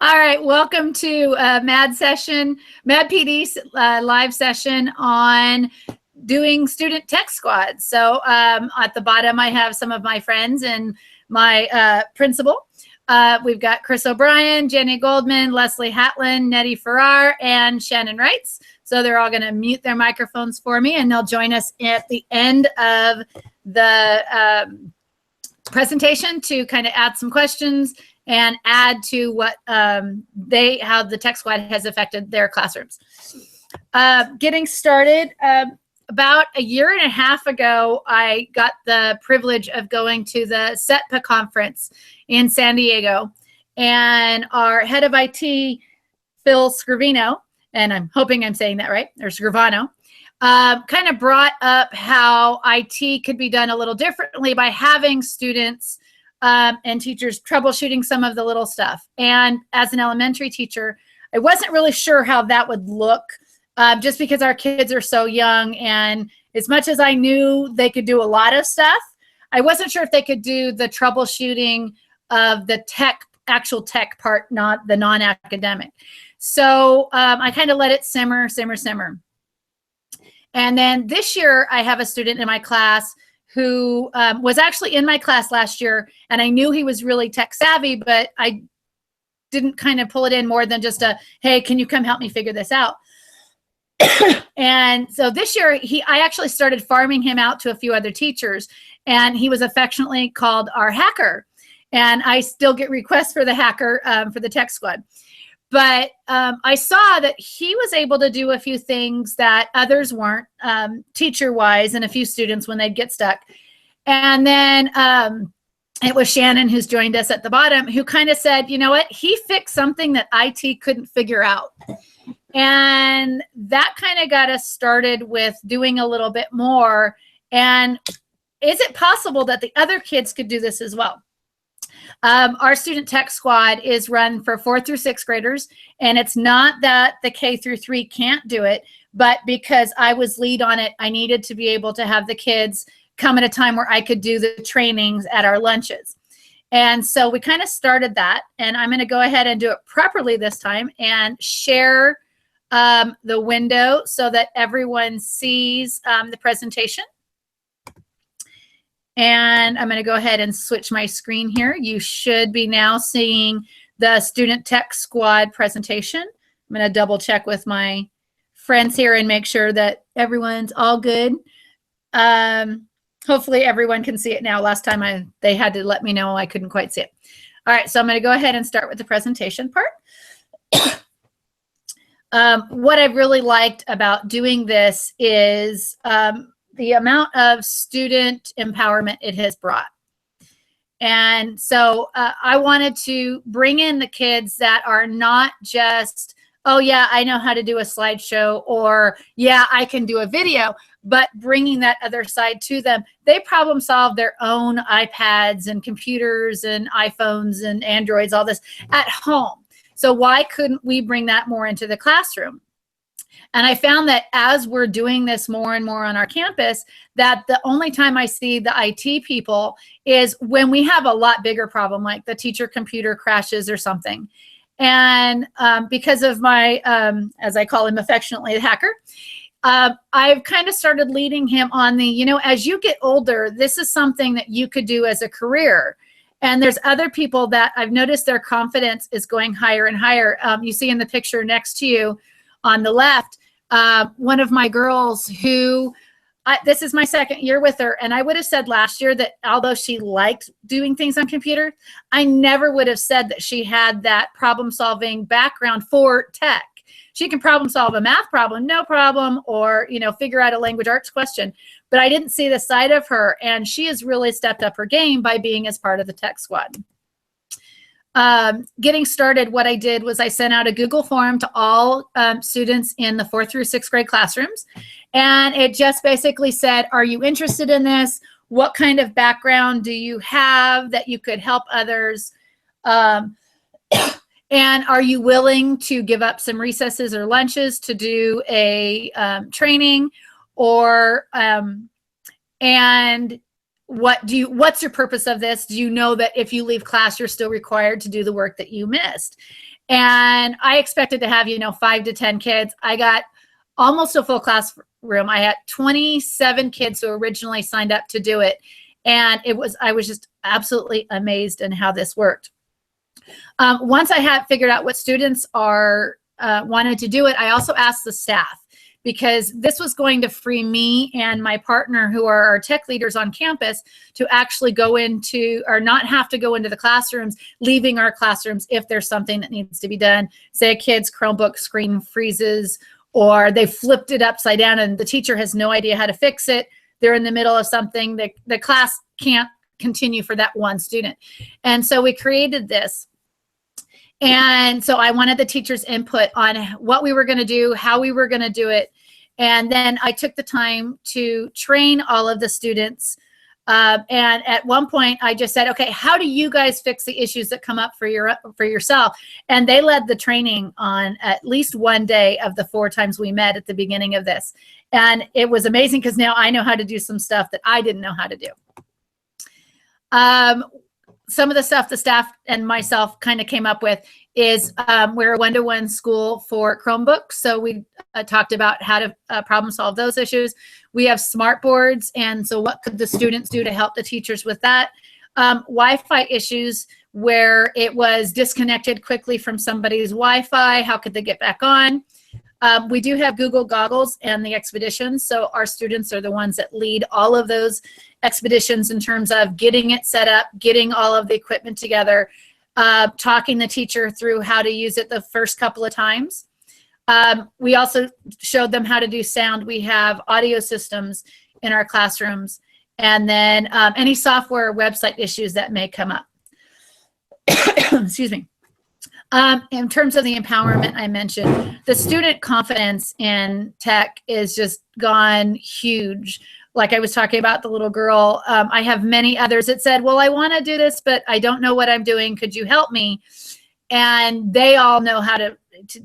All right, welcome to Mad PD's live session on doing student tech squad. So at the bottom, I have some of my friends and my principal. We've got Chris O'Brien, Jenny Goldman, Leslie Hatlin, Nettie Farrar, and Shannon Wrights. So they're all going to mute their microphones for me, and they'll join us at the end of the presentation to kind of add some questions and add to what how the Tech Squad has affected their classrooms. Getting started, about a year and a half ago, I got the privilege of going to the SETPA conference in San Diego, and our head of IT, Phil Scrivano, and I'm hoping I'm saying that right, or Scrivano, kind of brought up how IT could be done a little differently by having students and teachers troubleshooting some of the little stuff. And as an elementary teacher, I wasn't really sure how that would look, just because our kids are so young. And as much as I knew they could do a lot of stuff, I wasn't sure if they could do the troubleshooting of the actual tech part, not the non-academic. So I kind of let it simmer. And then this year, I have a student in my class who was actually in my class last year, and I knew he was really tech savvy, but I didn't kind of pull it in more than just a, hey, can you come help me figure this out? And so this year, I actually started farming him out to a few other teachers, and he was affectionately called our hacker. And I still get requests for the hacker for the Tech Squad. But I saw that he was able to do a few things that others weren't, teacher-wise, and a few students when they'd get stuck. And then it was Shannon, who's joined us at the bottom, who kind of said, you know what, he fixed something that IT couldn't figure out. And that kind of got us started with doing a little bit more. And is it possible that the other kids could do this as well? Our student tech squad is run for 4th through 6th graders, and it's not that the K through 3 can't do it, but because I was lead on it, I needed to be able to have the kids come at a time where I could do the trainings at our lunches. And so we kind of started that, and I'm going to go ahead and do it properly this time and share the window so that everyone sees the presentation. And I'm going to go ahead and switch my screen here. You should be now seeing the Student Tech Squad presentation. I'm going to double check with my friends here and make sure that everyone's all good. Hopefully everyone can see it now. Last time they had to let me know I couldn't quite see it. All right, so I'm going to go ahead and start with the presentation part. What I've really liked about doing this is the amount of student empowerment it has brought. And so I wanted to bring in the kids that are not just, oh yeah, I know how to do a slideshow, or yeah, I can do a video, but bringing that other side to them. They problem solve their own iPads and computers and iPhones and Androids, all this at home. So why couldn't we bring that more into the classroom? And I found that as we're doing this more and more on our campus, that the only time I see the IT people is when we have a lot bigger problem, like the teacher computer crashes or something. And because of my, as I call him affectionately, the hacker, I've kind of started leading him on the, you know, as you get older, this is something that you could do as a career. And there's other people that I've noticed their confidence is going higher and higher. You see in the picture next to you on the left, one of my girls who, this is my 2nd year with her, and I would have said last year that although she liked doing things on computer, I never would have said that she had that problem-solving background for tech. She can problem solve a math problem, no problem, or, you know, figure out a language arts question. But I didn't see the side of her, and she has really stepped up her game by being as part of the Tech Squad. Getting started, what I did was I sent out a Google form to all students in the 4th through 6th grade classrooms. And it just basically said, are you interested in this? What kind of background do you have that you could help others? And are you willing to give up some recesses or lunches to do a training? Or, and what's your purpose of this? Do you know that if you leave class, you're still required to do the work that you missed? And I expected to have, 5 to 10 kids. I got almost a full classroom. I had 27 kids who originally signed up to do it. And I was just absolutely amazed in how this worked. Once I had figured out what students wanted to do it, I also asked the staff, because this was going to free me and my partner, who are our tech leaders on campus, to actually go into, or not have to go into the classrooms, leaving our classrooms if there's something that needs to be done. Say a kid's Chromebook screen freezes, or they flipped it upside down and the teacher has no idea how to fix it. They're in the middle of something. The class can't continue for that one student. And so we created this. And so I wanted the teacher's input on what we were going to do, how we were going to do it. And then I took the time to train all of the students. And at one point I just said, okay, how do you guys fix the issues that come up for yourself? And they led the training on at least one day of the 4 times we met at the beginning of this. And it was amazing, because now I know how to do some stuff that I didn't know how to do. Some of the stuff the staff and myself kind of came up with is we're a one-to-one school for Chromebooks. So we talked about how to problem solve those issues. We have smart boards. And so what could the students do to help the teachers with that? Wi-Fi issues where it was disconnected quickly from somebody's Wi-Fi. How could they get back on? We do have Google Goggles and the expeditions. So our students are the ones that lead all of those expeditions in terms of getting it set up, getting all of the equipment together, talking the teacher through how to use it the first couple of times. We also showed them how to do sound. We have audio systems in our classrooms, and then any software or website issues that may come up. Excuse me. In terms of the empowerment I mentioned, the student confidence in tech is just gone huge. Like I was talking about the little girl, I have many others that said, well, I want to do this, but I don't know what I'm doing. Could you help me? And they all know how to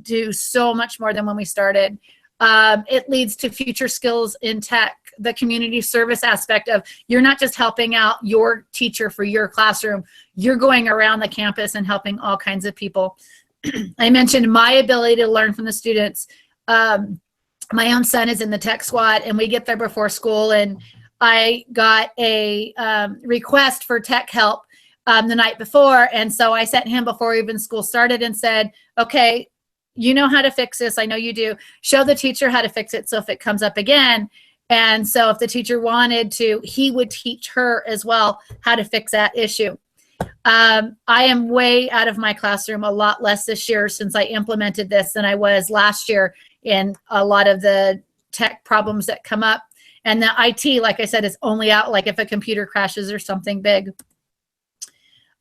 do so much more than when we started. It leads to future skills in tech, the community service aspect of you're not just helping out your teacher for your classroom, you're going around the campus and helping all kinds of people. I mentioned my ability to learn from the students. My own son is in the tech squad, and we get there before school, and I got a request for tech help the night before. And so I sent him before even school started and said, okay, you know how to fix this. I know you do. Show the teacher how to fix it so if it comes up again. And so if the teacher wanted to, he would teach her as well how to fix that issue. I am way out of my classroom a lot less this year since I implemented this than I was last year in a lot of the tech problems that come up. And the IT, like I said, is only out like if a computer crashes or something big.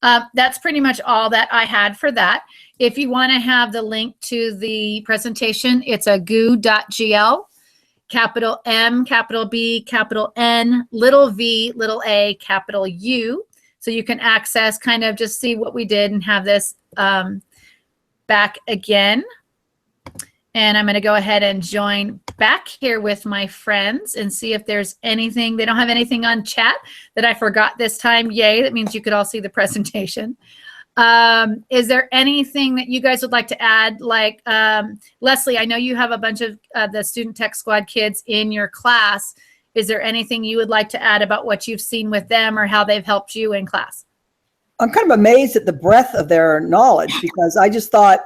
That's pretty much all that I had for that. If you want to have the link to the presentation, it's a goo.gl, capital M, capital B, capital N, little v, little a, capital U. So you can access, kind of just see what we did and have this back again. And I'm going to go ahead and join back here with my friends and see if there's anything. They don't have anything on chat that I forgot this time. Yay, that means you could all see the presentation. Is there anything that you guys would like to add? Like, Leslie, I know you have a bunch of the Student Tech Squad kids in your class. Is there anything you would like to add about what you've seen with them or how they've helped you in class? I'm kind of amazed at the breadth of their knowledge, because I just thought,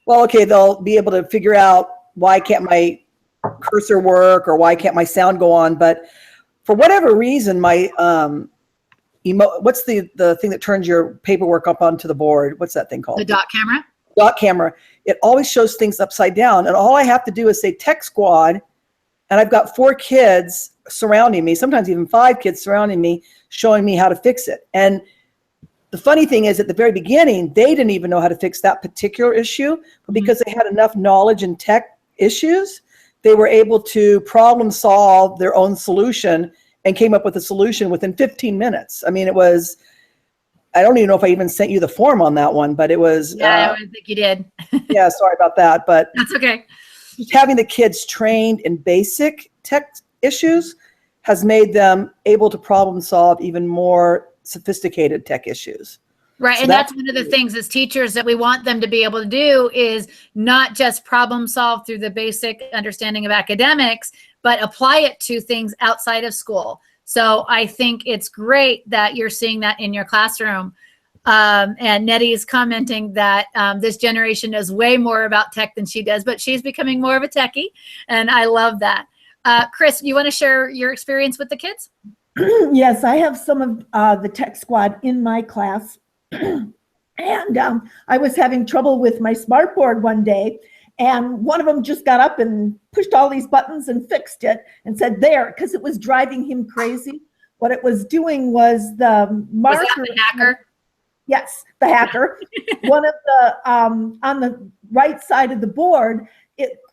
well, okay, they'll be able to figure out why can't my cursor work or why can't my sound go on. But for whatever reason, my what's the thing that turns your paperwork up onto the board? What's that thing called? The dot camera? Dot camera. It always shows things upside down. And all I have to do is say Tech Squad, and I've got 4 kids surrounding me, sometimes even 5 kids surrounding me, showing me how to fix it. And the funny thing is, at the very beginning, they didn't even know how to fix that particular issue, but because they had enough knowledge in tech issues, they were able to problem solve their own solution and came up with a solution within 15 minutes. I mean, it was, I don't even know if I even sent you the form on that one, but it was. Yeah, I think you did. Yeah, sorry about that, but. That's okay. Just having the kids trained in basic tech issues has made them able to problem solve even more sophisticated tech issues. Right. So And that's one of the things as teachers that we want them to be able to do is not just problem solve through the basic understanding of academics, but apply it to things outside of school. So I think it's great that you're seeing that in your classroom. And Nettie is commenting that this generation knows way more about tech than she does, but she's becoming more of a techie. And I love that. Chris, you want to share your experience with the kids? Yes, I have some of the tech squad in my class. And I was having trouble with my smartboard one day, and one of them just got up and pushed all these buttons and fixed it and said there, because it was driving him crazy. What it was doing was the marker. Was that the hacker? Yes, the hacker. One of the, on the right side of the board,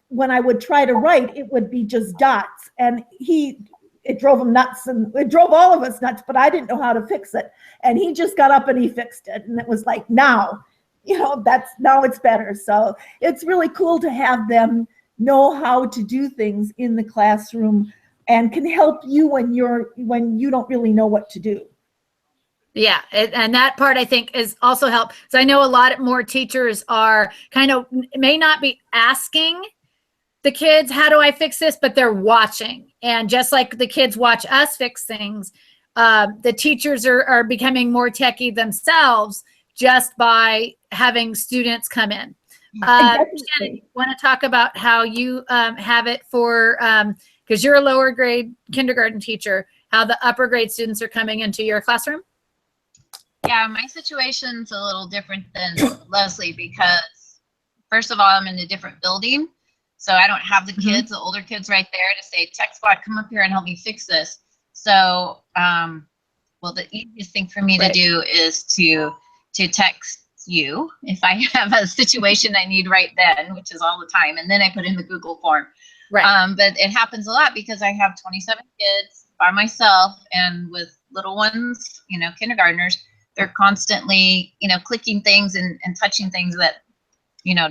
when I would try to write, it would be just dots. And it drove him nuts, and it drove all of us nuts, but I didn't know how to fix it. And he just got up and he fixed it. And it was like, now it's better. So it's really cool to have them know how to do things in the classroom and can help you when you don't really know what to do. Yeah, and that part I think is also help. So I know a lot more teachers are may not be asking the kids, how do I fix this? But they're watching. And just like the kids watch us fix things, the teachers are becoming more techie themselves just by having students come in. Shannon, you want to talk about how you have it for, because you're a lower grade kindergarten teacher, how the upper grade students are coming into your classroom? Yeah, my situation's a little different than Leslie because, first of all, I'm in a different building. So I don't have the kids, the older kids right there to say, tech squad, come up here and help me fix this. So, well, the easiest thing for me to do is to text you if I have a situation I need right then, which is all the time. And then I put in the Google form. Right. But it happens a lot because I have 27 kids by myself, and with little ones, kindergartners, they're constantly, clicking things and touching things that,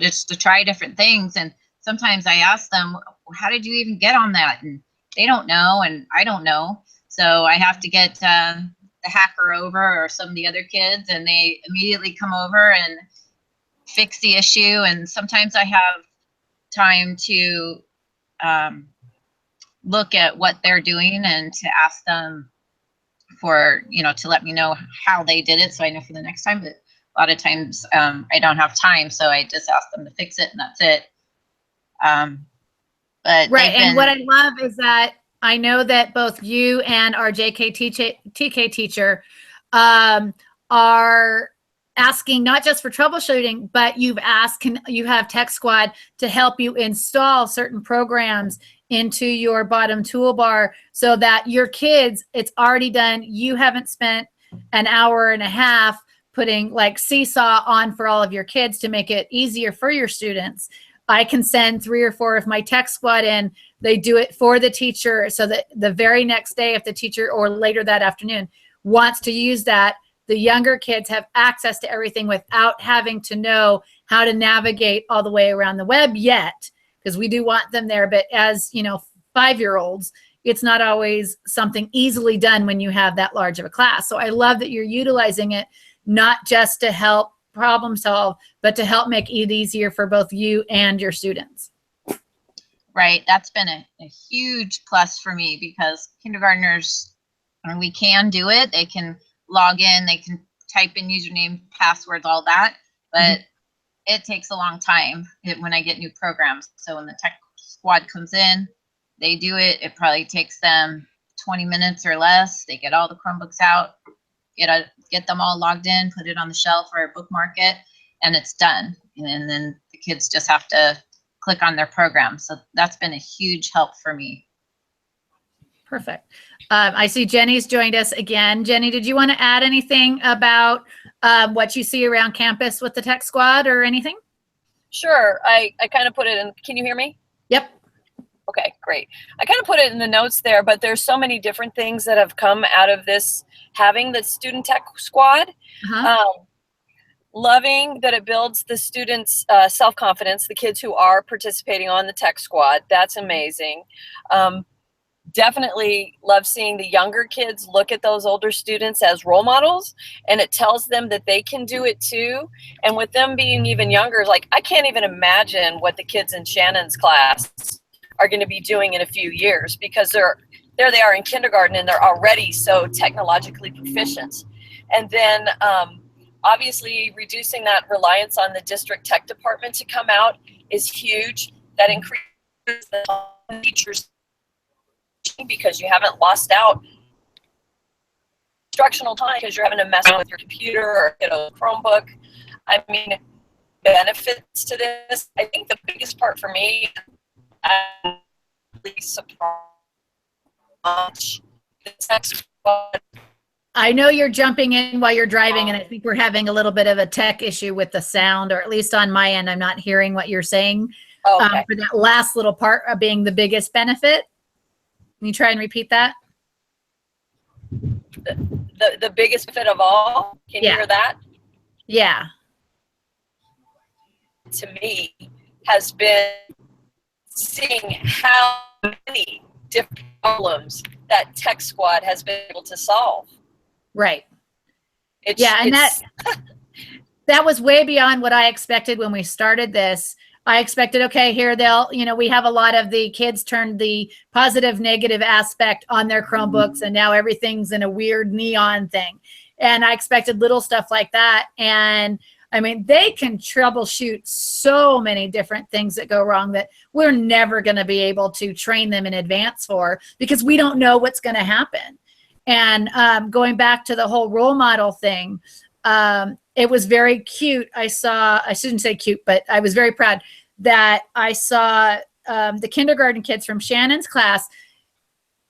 just to try different things. And sometimes I ask them, how did you even get on that? And they don't know, and I don't know. So I have to get the hacker over or some of the other kids, and they immediately come over and fix the issue. And sometimes I have time to look at what they're doing and to ask them for, to let me know how they did it so I know for the next time. But a lot of times I don't have time, so I just ask them to fix it, and that's it. But right. And what I love is that I know that both you and our TK teacher are asking not just for troubleshooting, but you've asked, you have Tech Squad to help you install certain programs into your bottom toolbar so that your kids, it's already done. You haven't spent an hour and a half putting like Seesaw on for all of your kids to make it easier for your students. I can send 3 or 4 of my Tech Squad in. They do it for the teacher so that the very next day, if the teacher or later that afternoon wants to use that, the younger kids have access to everything without having to know how to navigate all the way around the web yet, because we do want them there. But as 5-year-olds, it's not always something easily done when you have that large of a class. So I love that you're utilizing it, not just to help problem solve, but to help make it easier for both you and your students. Right. That's been a huge plus for me because kindergartners, we can do it. They can log in, they can type in username, passwords, all that, but it takes a long time when I get new programs. So when the Tech Squad comes in, they do it. It probably takes them 20 minutes or less. They get all the Chromebooks out, get them all logged in, put it on the shelf or bookmark it, and it's done. And then the kids just have to click on their program. So that's been a huge help for me. Perfect. I see Jenny's joined us again. Jenny, did you want to add anything about what you see around campus with the Tech Squad or anything? Sure. I kind of put it in. Can you hear me? Yep. Okay, great. I kind of put it in the notes there, but there's so many different things that have come out of this, having the Student Tech Squad. Loving that it builds the students' self-confidence, the kids who are participating on the Tech Squad. That's amazing. definitely love seeing the younger kids look at those older students as role models, and it tells them that they can do it too. And with them being even younger, like I can't even imagine what the kids in Shannon's class are going to be doing in a few years, because there they are in kindergarten and they're already so technologically proficient. And then obviously reducing that reliance on the district tech department to come out is huge. That increases the teachers, because you haven't lost out instructional time because you're having to mess with your computer or get a Chromebook. I mean, benefits to this. I think the biggest part for me, I'm really surprised. I know you're jumping in while you're driving, and I think we're having a little bit of a tech issue with the sound, or at least on my end, I'm not hearing what you're saying. Okay. For that last little part of being the biggest benefit. Can you try and repeat that? The biggest benefit of all, can you Yeah. hear that? Yeah. To me, has been seeing how many different problems that Tech Squad has been able to solve. Right. It's, Yeah, and it's, that was way beyond what I expected when we started this. I expected, okay, here we have a lot of the kids turned the positive, negative aspect on their Chromebooks, and now everything's in a weird neon thing. And I expected little stuff like that. And I mean, they can troubleshoot so many different things that go wrong that we're never going to be able to train them in advance for, because we don't know what's going to happen. And going back to the whole role model thing, it was very cute. I shouldn't say cute, but I was very proud that I saw the kindergarten kids from Shannon's class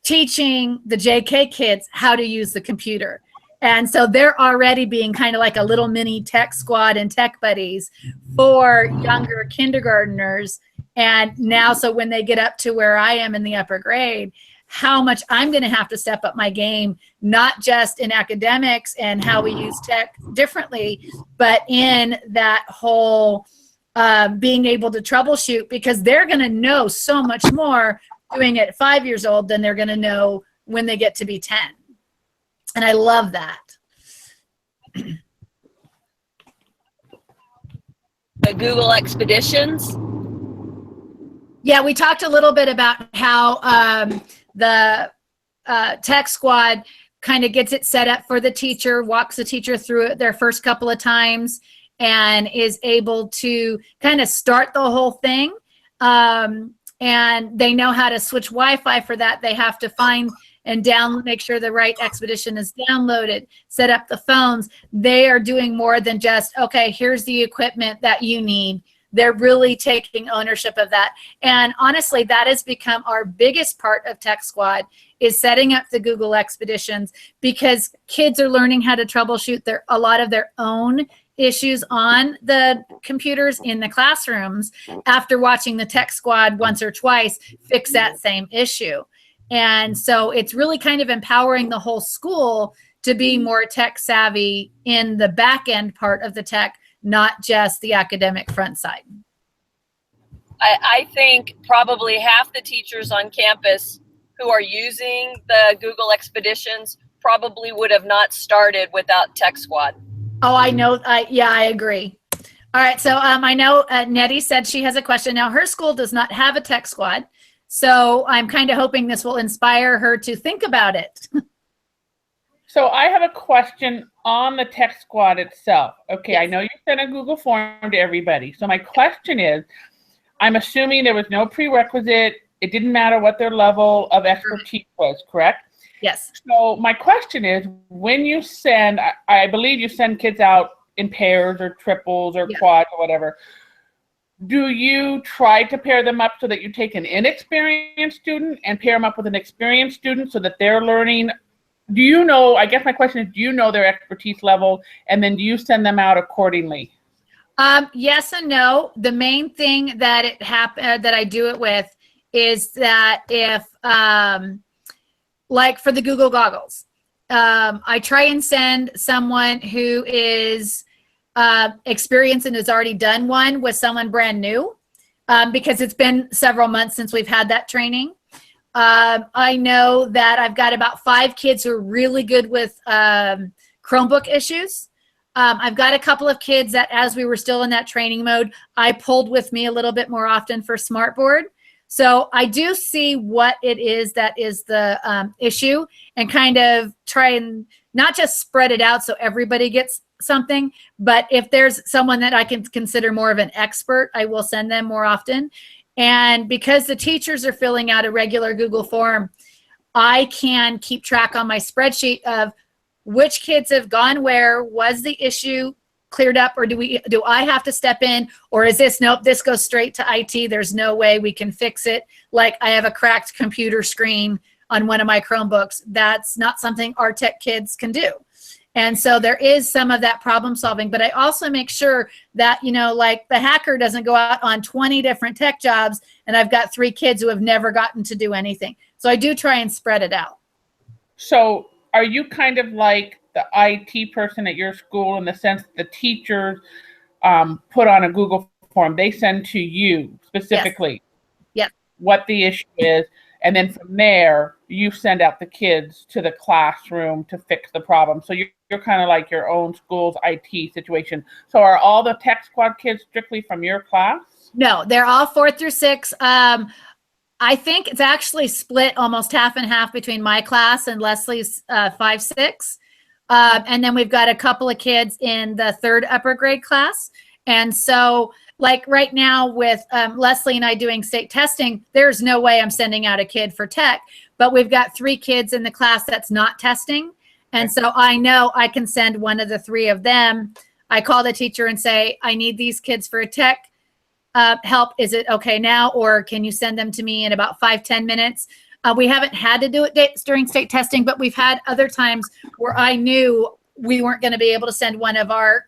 teaching the JK kids how to use the computer. And so they're already being kind of like a little mini tech squad and tech buddies for younger kindergartners. And now, so when they get up to where I am in the upper grade, how much I'm going to have to step up my game, not just in academics and how we use tech differently, but in that whole being able to troubleshoot, because they're going to know so much more doing it at 5 years old than they're going to know when they get to be 10. And I love that. the Google Expeditions. Yeah, we talked a little bit about how the tech squad kind of gets it set up for the teacher, walks the teacher through it their first couple of times, and is able to kind of start the whole thing. And they know how to switch Wi-Fi for that. They have to find and make sure the right expedition is downloaded, set up the phones. They are doing more than just, okay, here's the equipment that you need. They're really taking ownership of that. And honestly, that has become our biggest part of Tech Squad, is setting up the Google Expeditions, because kids are learning how to troubleshoot a lot of their own issues on the computers in the classrooms after watching the Tech Squad once or twice fix that same issue. And so it's really kind of empowering the whole school to be more tech savvy in the back end part of the tech, not just the academic front side. I think probably half the teachers on campus who are using the Google Expeditions probably would have not started without Tech Squad. Oh, I know. Yeah, I agree. All right. So I know Nettie said she has a question. Now, her school does not have a Tech Squad, so I'm kind of hoping this will inspire her to think about it. So I have a question on the Tech Squad itself. Okay, I know you sent a Google form to everybody. So my question is, I'm assuming there was no prerequisite. It didn't matter what their level of expertise was, correct? Yes. So my question is, when you send, I believe you send kids out in pairs or triples or quads or whatever, do you try to pair them up so that you take an inexperienced student and pair them up with an experienced student so that they're learning? Do you know, I guess my question is, do you know their expertise level, and then do you send them out accordingly? Yes and no. The main thing that that I do it with is that if, like for the Google goggles, I try and send someone who is experienced and has already done one with someone brand new, because it's been several months since we've had that training. I know that I've got about 5 kids who are really good with Chromebook issues. I've got a couple of kids that, as we were still in that training mode, I pulled with me a little bit more often for Smartboard. So I do see what it is that is the issue, and kind of try and not just spread it out so everybody gets something, but if there's someone that I can consider more of an expert, I will send them more often. And because the teachers are filling out a regular Google form, I can keep track on my spreadsheet of which kids have gone where, was the issue cleared up, or do I have to step in, or is this, nope, this goes straight to IT, there's no way we can fix it. Like I have a cracked computer screen on one of my Chromebooks. That's not something our tech kids can do. And so there is some of that problem solving, but I also make sure that, like the hacker doesn't go out on 20 different tech jobs and I've got 3 kids who have never gotten to do anything. So I do try and spread it out. So are you kind of like the IT person at your school, in the sense that the teachers put on a Google form, they send to you specifically what the issue is, and then from there you send out the kids to the classroom to fix the problem? So you're kind of like your own school's IT situation. So are all the Tech Squad kids strictly from your class? No, they're all 4th through 6th. I think it's actually split almost half and half between my class and Leslie's 5-6. And then we've got a couple of kids in the 3rd upper grade class. And so like right now with Leslie and I doing state testing, there's no way I'm sending out a kid for tech, but we've got 3 kids in the class that's not testing. And so I know I can send one of the 3 of them. I call the teacher and say, I need these kids for a tech help. Is it okay now? Or can you send them to me in about 5-10 minutes? We haven't had to do it during state testing, but we've had other times where I knew we weren't going to be able to send one of our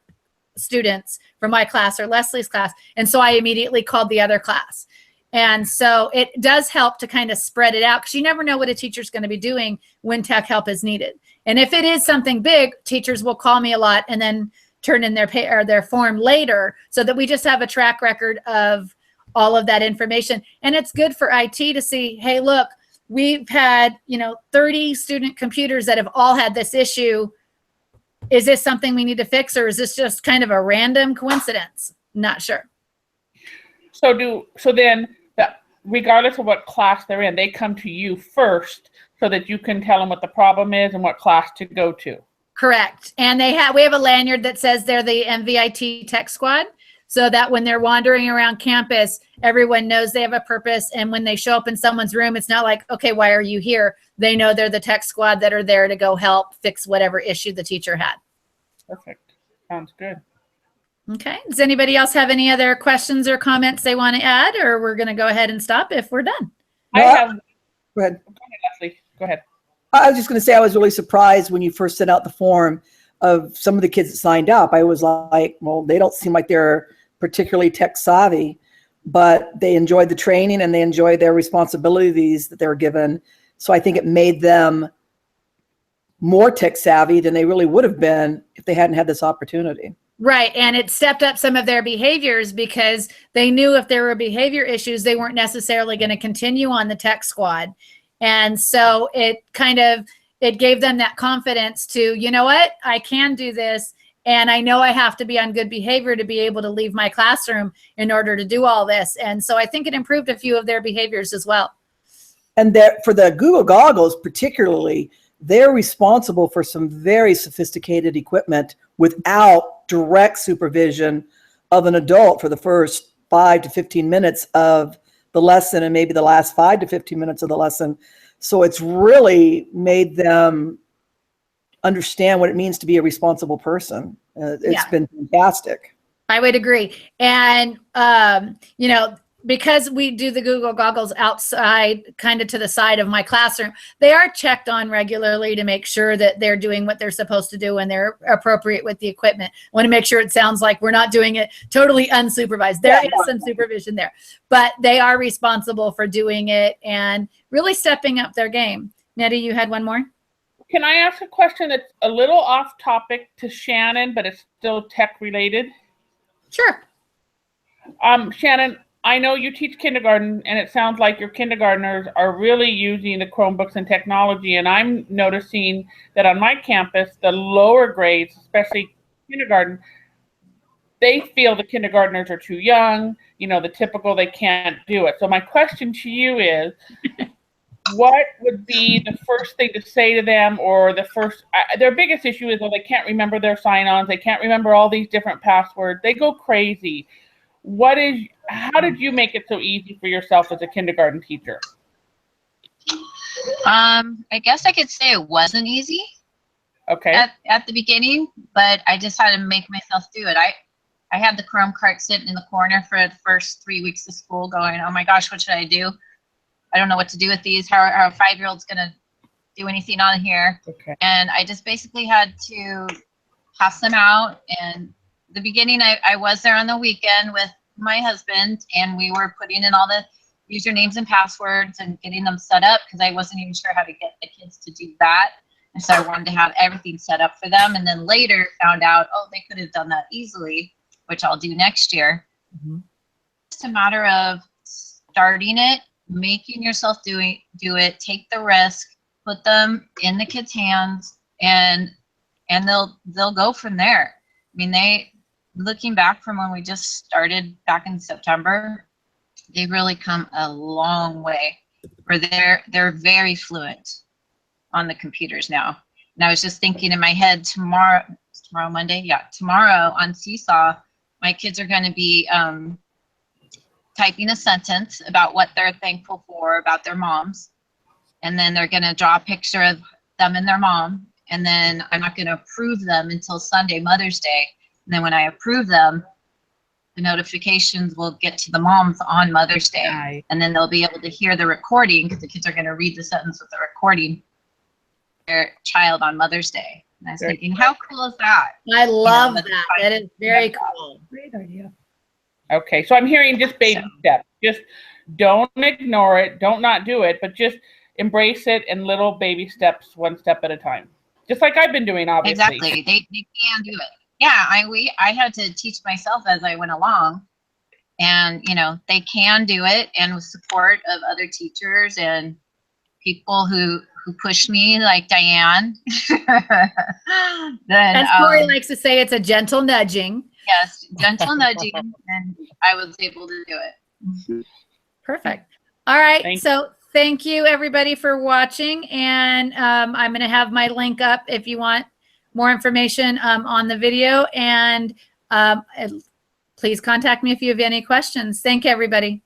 students from my class or Leslie's class. And so I immediately called the other class. And so it does help to kind of spread it out, because you never know what a teacher's going to be doing when tech help is needed. And if it is something big, teachers will call me a lot and then turn in their form later, so that we just have a track record of all of that information. And it's good for IT to see, hey, look, we've had 30 student computers that have all had this issue. Is this something we need to fix, or is this just kind of a random coincidence? Not sure. So then regardless of what class they're in, they come to you first so that you can tell them what the problem is and what class to go to. Correct. And we have a lanyard that says they're the MVIT Tech Squad, so that when they're wandering around campus, everyone knows they have a purpose. And when they show up in someone's room, it's not like, okay, why are you here? They know they're the Tech Squad that are there to go help fix whatever issue the teacher had. Perfect. Sounds good. Okay. Does anybody else have any other questions or comments they want to add, or we're going to go ahead and stop if we're done? Go ahead. Go ahead, Leslie. Go ahead. I was just going to say, I was really surprised when you first sent out the form of some of the kids that signed up. I was like, well, they don't seem like they're particularly tech savvy, but they enjoyed the training and they enjoyed their responsibilities that they were given. So I think it made them more tech savvy than they really would have been if they hadn't had this opportunity. Right. And it stepped up some of their behaviors, because they knew if there were behavior issues, they weren't necessarily going to continue on the Tech Squad. And so it gave them that confidence to, you know what, I can do this. And I know I have to be on good behavior to be able to leave my classroom in order to do all this. And so I think it improved a few of their behaviors as well. And for the Google goggles particularly, they're responsible for some very sophisticated equipment without direct supervision of an adult for the first 5 to 15 minutes of the lesson, and maybe the last 5 to 15 minutes of the lesson. So it's really made them understand what it means to be a responsible person. It's been fantastic. I would agree. And, because we do the Google goggles outside, kind of to the side of my classroom, they are checked on regularly to make sure that they're doing what they're supposed to do and they're appropriate with the equipment. I want to make sure it sounds like we're not doing it totally unsupervised. There is some supervision there, but they are responsible for doing it and really stepping up their game. Nettie, you had one more? Can I ask a question that's a little off topic to Shannon, but it's still tech related? Sure. Shannon, I know you teach kindergarten, and it sounds like your kindergartners are really using the Chromebooks and technology. And I'm noticing that on my campus, the lower grades, especially kindergarten, they feel the kindergartners are too young, you know, the typical they can't do it. So my question to you is, what would be the first thing to say to them, or the first, their biggest issue is, well, they can't remember their sign-ons, they can't remember all these different passwords, they go crazy. How did you make it so easy for yourself as a kindergarten teacher? I guess I could say it wasn't easy Okay. at the beginning, but I just had to make myself do it. I had the Chrome cart sitting in the corner for the first 3 weeks of school going, oh my gosh, what should I do? I don't know what to do with these. How a 5-year-old's going to do anything on here? Okay. And I just basically had to pass them out. And the beginning, I was there on the weekend with my husband, and we were putting in all the usernames and passwords and getting them set up, because I wasn't even sure how to get the kids to do that. And so I wanted to have everything set up for them. And then later found out, oh, they could have done that easily, which I'll do next year. Mhm. It's a matter of starting it, making yourself do it, take the risk, put them in the kids' hands, and they'll go from there. I mean, looking back from when we just started back in September, they've really come a long way, where they're very fluent on the computers now. And I was just thinking in my head, tomorrow Monday? Yeah, tomorrow on Seesaw, my kids are going to be typing a sentence about what they're thankful for about their moms. And then they're going to draw a picture of them and their mom. And then I'm not going to approve them until Sunday, Mother's Day. And then when I approve them, the notifications will get to the moms on Mother's Day. Nice. And then they'll be able to hear the recording, because the kids are going to read the sentence with the recording, their child on Mother's Day. And I was Very thinking, how cool is that? I love but- that. That is very cool. Great idea. Okay. So I'm hearing just baby steps. Just don't ignore it. Don't not do it, but just embrace it in little baby steps, one step at a time. Just like I've been doing, obviously. Exactly. They can do it. Yeah, I had to teach myself as I went along, and they can do it, and with support of other teachers and people who push me, like Diane. Then As Corey likes to say, it's a gentle nudging. yes, gentle nudging, and I was able to do it. Perfect. All right. Thank So thank you everybody for watching. And I'm going to have my link up if you want more information on the video. And please contact me if you have any questions. Thank you, everybody.